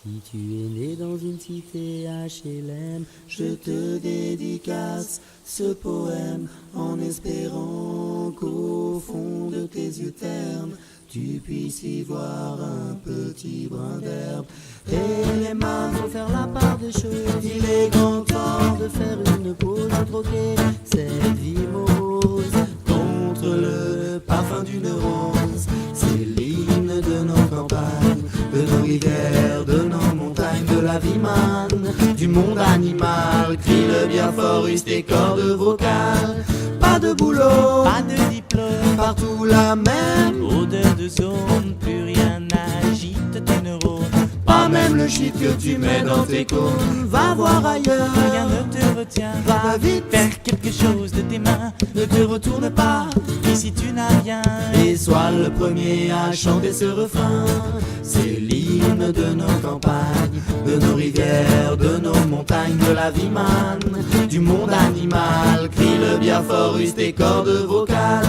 Si tu es né dans une cité HLM, je te dédicace ce poème en espérant qu'au fond de tes yeux ternes, tu puisses y voir un petit brin d'herbe. Et les mains vont faire la part des choses. Il est grand temps de faire une pause, de troquer cette vie morose contre le parfum d'une rose. C'est l'hymne de nos campagnes, de nos rivières, de nos montagnes, de la vie manne, du monde animal. Crie le bien fort, use tes cordes vocales. Pas de boulot, pas de diplôme, partout la même odeur de zone, plus rien n'agite tes neurones. Pas même le shit que tu mets dans tes cônes. Va voir ailleurs, Rien ne te retient, va vite, faire quelque chose de tes mains. ne te retourne pas, Ici tu n'as rien, et sois le premier à chanter ce refrain. C'est l'hymne de nos campagnes, de nos rivières, de nos montagnes, de la vie manne, du monde animal. Crie le bien fort, use tes cordes vocales.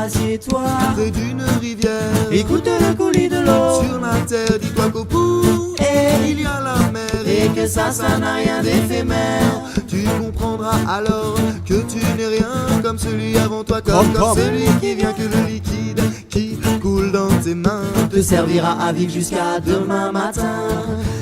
Assieds-toi près d'une rivière, écoute le coulis de l'eau, sur la terre, dis-toi qu'au bout et il y a la mer. et que ça n'a rien d'éphémère. Tu comprendras alors que tu n'es rien comme celui avant toi, comme celui qui vient que le liquide qui coule dans tes mains Te servira à vivre jusqu'à demain matin.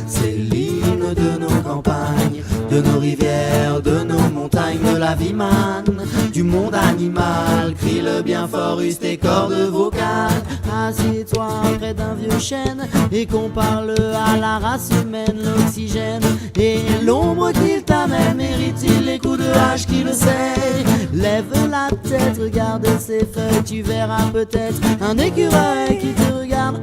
C'est l'hymne de nos campagnes, de nos rivières, de nos montagnes, de la vie manne, du monde animal. Crie le bien fort, use tes cordes vocales. Assieds-toi près d'un vieux chêne et qu'on parle à la race humaine. L'oxygène et l'ombre qu'il t'amène, mérite-t-il les coups de hache qui le sait? Lève la tête, regarde ses feuilles, tu verras peut-être un écureuil qui te regarde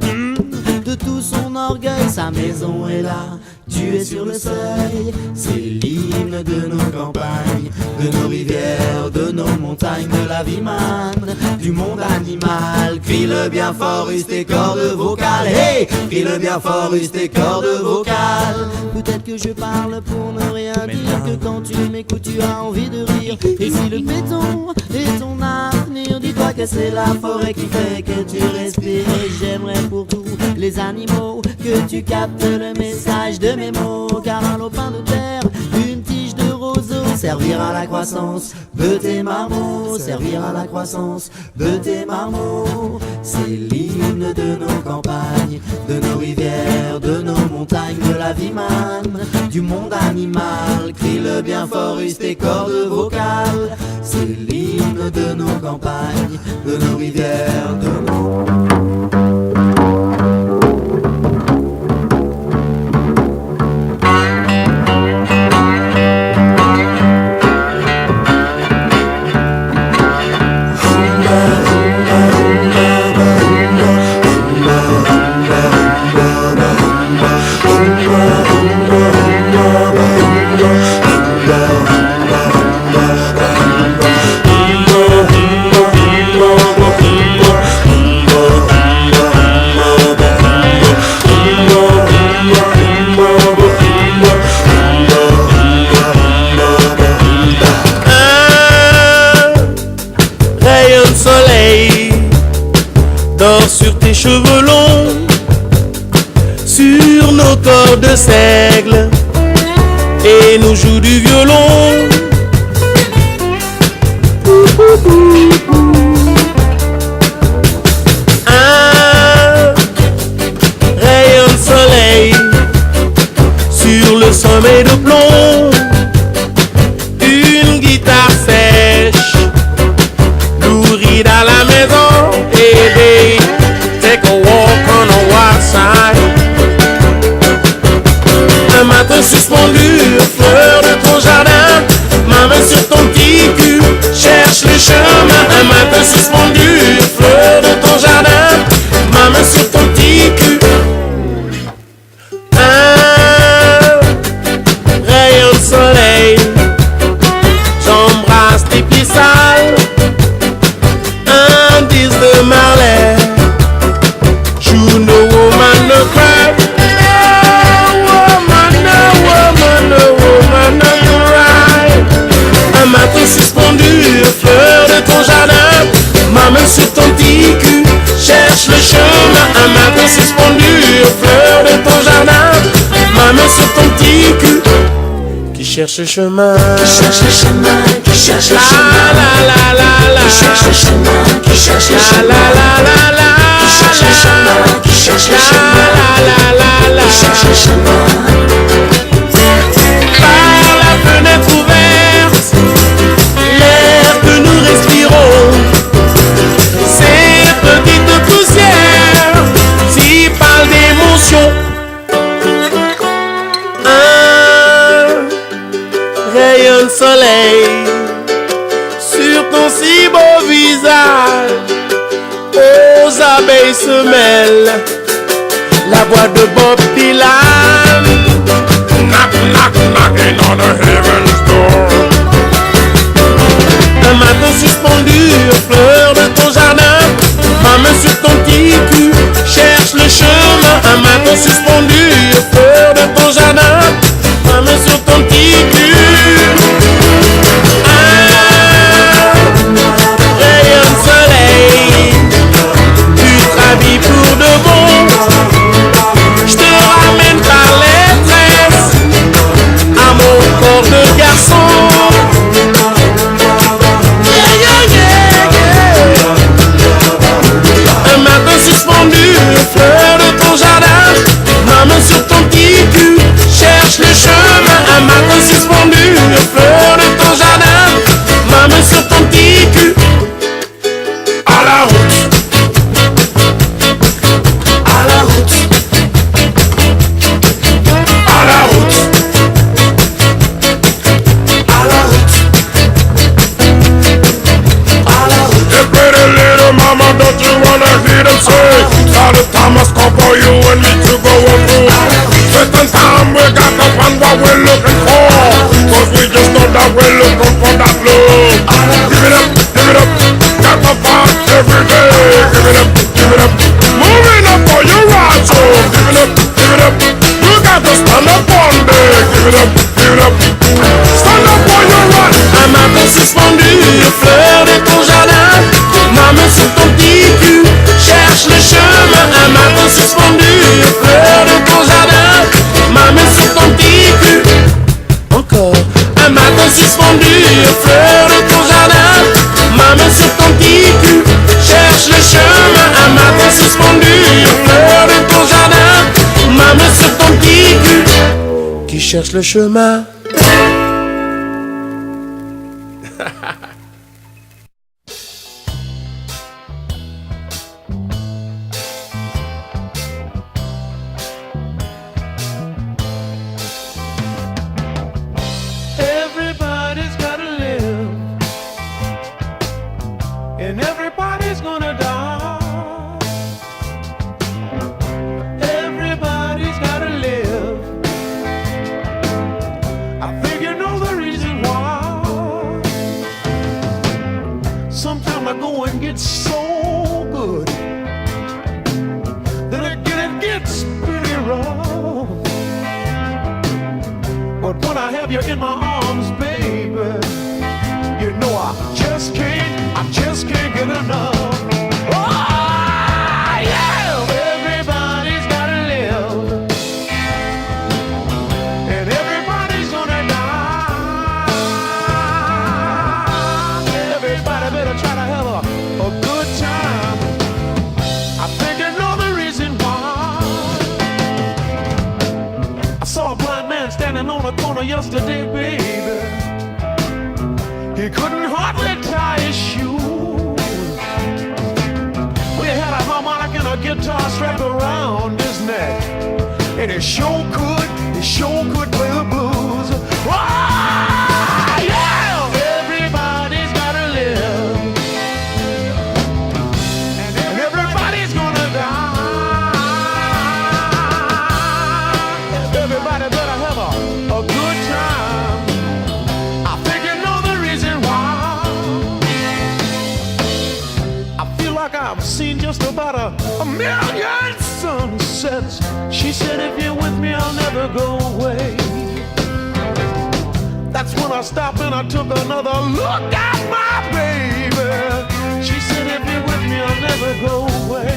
de tout son orgueil. Sa maison est là, tu es sur le seuil. C'est l'hymne de nos campagnes, de nos rivières, de nos montagnes, de la vie manne, du monde animal. Crie le bien fort, use tes cordes vocales. Hey, crie le bien fort, use tes cordes vocales. Peut-être que je parle pour ne rien dire, que quand tu m'écoutes tu as envie de rire. Et si le béton est ton avenir, dis-toi que c'est la forêt qui fait que tu respires. Et j'aimerais pour tous les animaux que tu captes le message de mes mots, car un lopin de terre, une tige de roseau servira à la croissance de tes marmots, servira à la croissance de tes marmots. C'est l'hymne de nos campagnes, de nos rivières, de nos montagnes, de la vie manne, du monde animal. Crie le bien fort, use tes cordes vocales. C'est l'hymne de nos campagnes, de nos rivières, de nos... Sur tes cheveux longs, sur nos corps de seigle, et nous joue du violon. Un rayon de soleil sur le sommet de plomb, une guitare sèche nourrie dans la maison. Et take a walk on the wild side. Un matin suspendu, fleur de ton jardin, ma main sur ton petit cul, cherche le chemin. Un matin suspendu, fleur de ton jardin, ma main sur ton petit cul. Un cherche le chemin, qui cherche le chemin, qui cherche le chemin, la la la la, qui cherche le chemin, qui cherche le chemin, la la la la, qui cherche le chemin, qui cherche le chemin, qui cherche le chemin. Par la fenêtre ouverte, l'air que nous respirons, ces petites poussières s'y parlent d'émotion. Un rayon de soleil sur ton si beau visage, aux abeilles se mêle la voix de Bob Dylan. Knock, knock, knocking on the heaven's door. Un matin suspendu aux fleurs de ton jardin, ma main sur ton petit cul cherche le chemin. Un matin suspendu aux fleurs de ton jardin, ma main sur ton petit cul. Un rayon de soleil, tu te rhabilles pour de bon. Je te ramène par les tresses à mon corps de garçon. Yeah, yeah, yeah, yeah. Un matin suspendu, fleur de ton jardin, ma main sur ton petit cul cherche le chemin. Un matin suspendu, fleur de ton jardin, ma main sur ton petit cul. À la route, À la route, à la route. à la route, à la route. Hey, pretty little mama, don't you wanna hear them say all the time must come for you and me to go on through. Certain time we got to find what we're looking for, cause we just know that we're looking for that love. Give it up, got to fight every day. Give it up, moving up for your right, so give it up, you got to stand up one day. Give it up, stand up for your right. Un matin suspendu, fleur de ton jardin, ma main sur ton petit cul cherche le chemin. Un matin suspendu, fleur de ton jardin, ma main sur ton petit cul. Encore. Un matin suspendu, fleur de ton jardin, ma main sur ton petit cul cherche le chemin. Un matin suspendu, fleur de ton jardin, ma main sur ton petit cul qui cherche le chemin. Everybody's gotta live, and everybody's gonna die. Everybody's gotta live. I think you know the reason why. Sometimes I go and get so good, then again it gets pretty rough. But when I have you in my arms, baby, you know I just can't get enough. Oh, yeah! Everybody's gotta live, and everybody's gonna die. Everybody better try to have a good time. I think you know the reason why. I saw a blind man standing on a corner yesterday, baby. He couldn't hardly tie his shoes. We had a harmonica and a guitar strapped around his neck, and he sure could play the blues. Oh, yeah! Everybody's gotta live, and everybody's gonna die. Everybody better have a good time. I think you know the reason why. I feel like I've seen just about a million sunsets. She said, if you're with me, I'll never go away. That's when I stopped and I took another look at my baby. She said, if you're with me, I'll never go away.